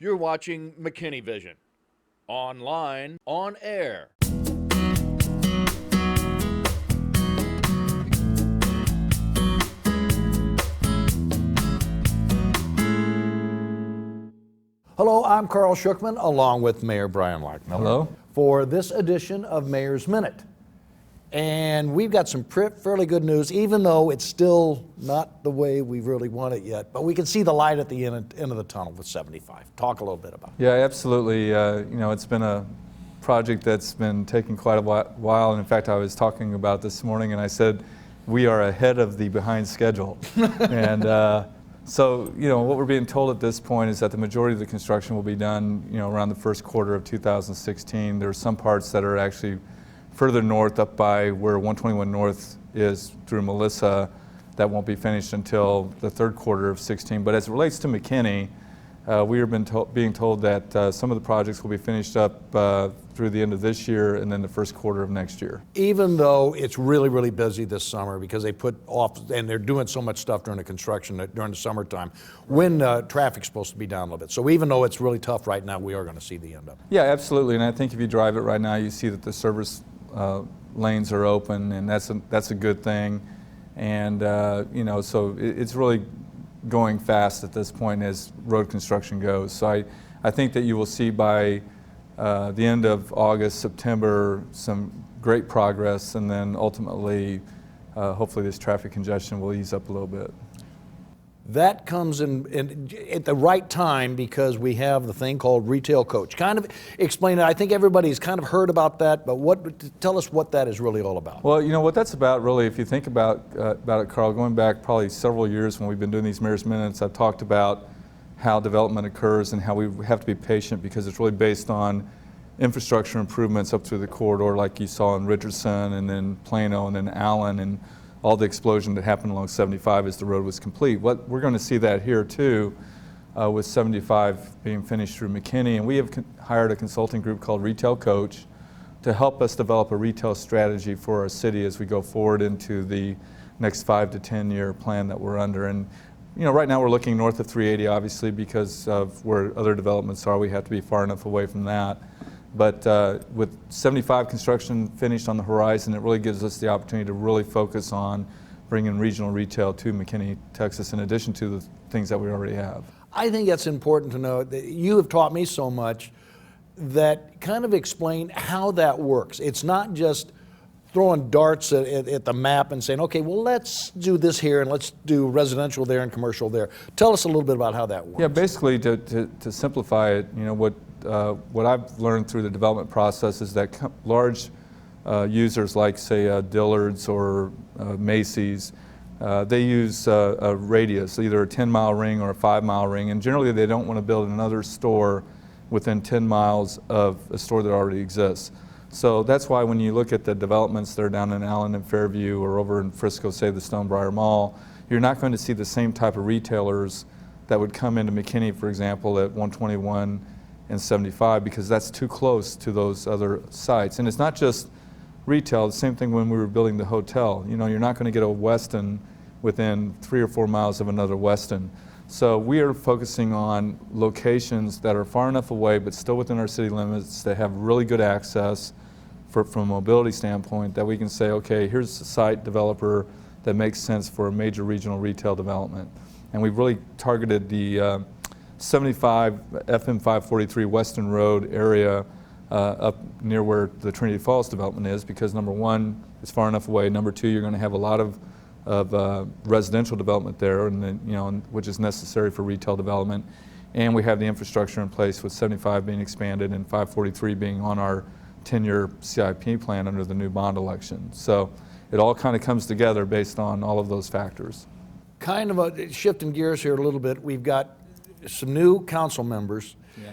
You're watching McKinney Vision, online, on air. Hello, I'm Carl Schuckman, along with Mayor Brian Loughmiller. Hello. For this edition of Mayor's Minute. And we've got some fairly good news, even though it's still not the way we really want it yet. But we can see the light at the end of the tunnel with 75. Talk a little bit about it. Yeah, absolutely. It's been a project that's been taking quite a while. And in fact, I was talking about this morning and I said, we are ahead of the behind schedule. And so, what we're being told at this point is that the majority of the construction will be done, around the first quarter of 2016. There are some parts that are actually further north up by where 121 North is through Melissa that won't be finished until the third quarter of 16. But as it relates to McKinney, we have being told that some of the projects will be finished up through the end of this year and then the first quarter of next year. Even though it's really, really busy this summer because they put off, and they're doing so much stuff during the construction during the summertime, when traffic's supposed to be down a little bit. So even though it's really tough right now, we are going to see the end of it. Yeah, absolutely. And I think if you drive it right now, you see that the service lanes are open, and that's a good thing. And so it's really going fast at this point as road construction goes. So I think that you will see by the end of August, September, some great progress, and then ultimately, hopefully this traffic congestion will ease up a little bit. That comes in at the right time because we have the thing called Retail Coach. Kind of explain it. I think everybody's kind of heard about that, but tell us what that is really all about. Well, what that's about really, if you think about it, Carl, going back probably several years when we've been doing these Mayor's Minutes, I've talked about how development occurs and how we have to be patient because it's really based on infrastructure improvements up through the corridor like you saw in Richardson and then Plano and then Allen and all the explosion that happened along 75 as the road was complete. We're going to see that here too with 75 being finished through McKinney, and we have hired a consulting group called Retail Coach to help us develop a retail strategy for our city as we go forward into the next 5 to 10 year plan that we're under. And right now we're looking north of 380 obviously because of where other developments are. We have to be far enough away from that. But with 75 construction finished on the horizon, it really gives us the opportunity to really focus on bringing regional retail to McKinney, Texas, in addition to the things that we already have. I think that's important to know. That you have taught me so much that kind of explain how that works. It's not just throwing darts at the map and saying, okay, well, let's do this here and let's do residential there and commercial there. Tell us a little bit about how that works. Yeah, basically to simplify it, what I've learned through the development process is that large users like, say, Dillard's or Macy's, they use a radius, either a 10-mile ring or a 5-mile ring, and generally they don't want to build another store within 10 miles of a store that already exists. So that's why when you look at the developments that are down in Allen and Fairview or over in Frisco, say the Stonebriar Mall, you're not going to see the same type of retailers that would come into McKinney, for example, at 121 and 75 because that's too close to those other sites. And it's not just retail, the same thing when we were building the hotel. You're not going to get a Westin within 3 or 4 miles of another Westin. So we are focusing on locations that are far enough away but still within our city limits that have really good access from a mobility standpoint that we can say, okay, here's a site developer that makes sense for a major regional retail development. And we've really targeted the 75 FM 543 Western Road area up near where the Trinity Falls development is because number one, it's far enough away. Number two, you're going to have a lot of residential development there, and then, which is necessary for retail development. And we have the infrastructure in place with 75 being expanded and 543 being on our 10-year CIP plan under the new bond election. So it all kind of comes together based on all of those factors. Kind of shifting gears here a little bit, we've got some new council members. Yeah.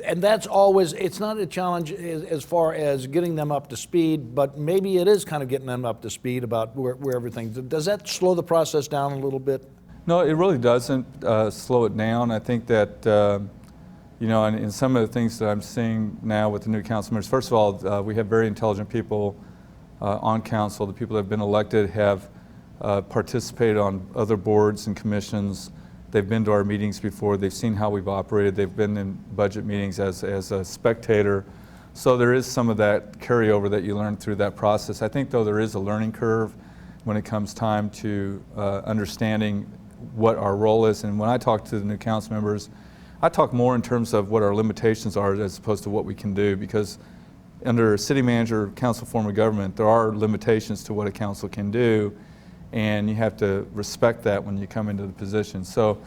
And that's always, it's not a challenge as far as getting them up to speed, but maybe it is kind of getting them up to speed about where everything, does that slow the process down a little bit? No, it really doesn't slow it down. I think that, in some of the things that I'm seeing now with the new council members, first of all, we have very intelligent people on council. The people that have been elected have participated on other boards and commissions They've been to our meetings before. They've seen how we've operated. They've been in budget meetings as a spectator. So there is some of that carryover that you learn through that process. I think, though, there is a learning curve when it comes time to understanding what our role is. And when I talk to the new council members, I talk more in terms of what our limitations are as opposed to what we can do, because under city manager, council form of government, there are limitations to what a council can do, and you have to respect that when you come into the position. So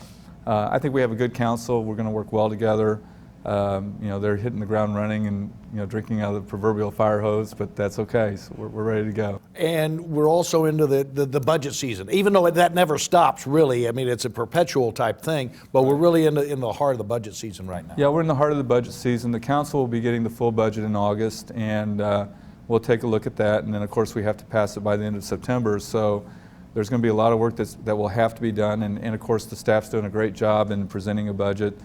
I think we have a good council. We're going to work well together. You know, they're hitting the ground running and, you know, drinking out of the proverbial fire hose, but that's okay. So we're ready to go. And we're also into the budget season, even though that never stops, really. I mean, it's a perpetual type thing, but we're really in the heart of the budget season right now. Yeah, we're in the heart of the budget season. The council will be getting the full budget in August, and we'll take a look at that. And then, of course, we have to pass it by the end of September. So there's going to be a lot of work that will have to be done. And of course, the staff's doing a great job in presenting a budget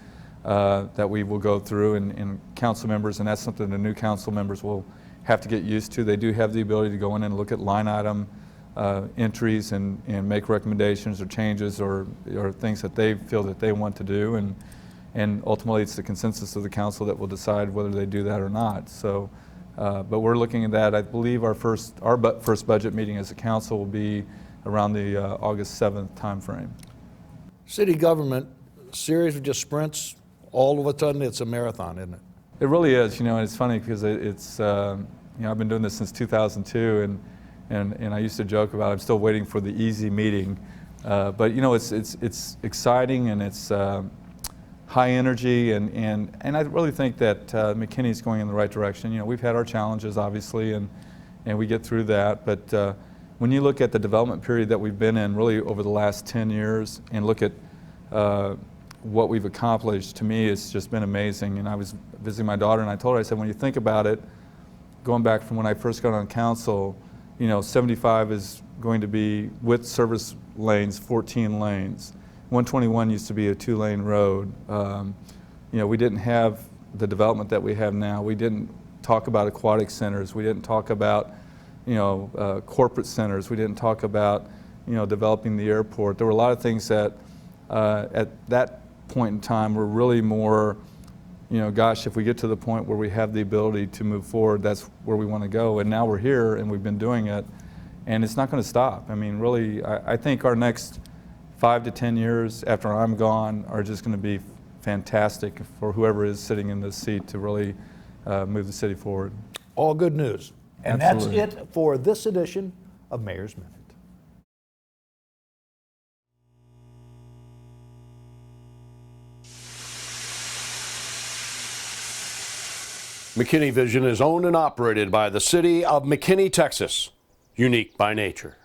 that we will go through, and council members, and that's something the new council members will have to get used to. They do have the ability to go in and look at line item entries and make recommendations or changes or things that they feel that they want to do, and ultimately it's the consensus of the council that will decide whether they do that or not. So, but we're looking at that. I believe our first budget meeting as a council will be around the August 7th timeframe. City government, series of just sprints. All of a sudden, it's a marathon, isn't it? It really is, you know, and it's funny because it's, you know, I've been doing this since 2002, and I used to joke about I'm still waiting for the easy meeting, but you know, it's exciting, and it's high energy, and I really think that McKinney's going in the right direction. You know, we've had our challenges, obviously, and we get through that, but when you look at the development period that we've been in really over the last 10 years and look at what we've accomplished, to me it's just been amazing. And I was visiting my daughter, and I told her, I said, when you think about it, going back from when I first got on council, you know, 75 is going to be, with service lanes, 14 lanes. 121 used to be a 2-lane road. You know, we didn't have the development that we have now. We didn't talk about aquatic centers. We didn't talk about, you know, corporate centers. We didn't talk about, you know, developing the airport. There were a lot of things that at that point in time were really more, you know, gosh, if we get to the point where we have the ability to move forward, that's where we want to go. And now we're here, and we've been doing it, and it's not going to stop. I mean, really, I think our next 5 to 10 years after I'm gone are just going to be fantastic for whoever is sitting in this seat to really move the city forward. All good news. And Absolutely. that's it for this edition of Mayor's Minute. McKinney Vision is owned and operated by the city of McKinney, Texas. Unique by nature.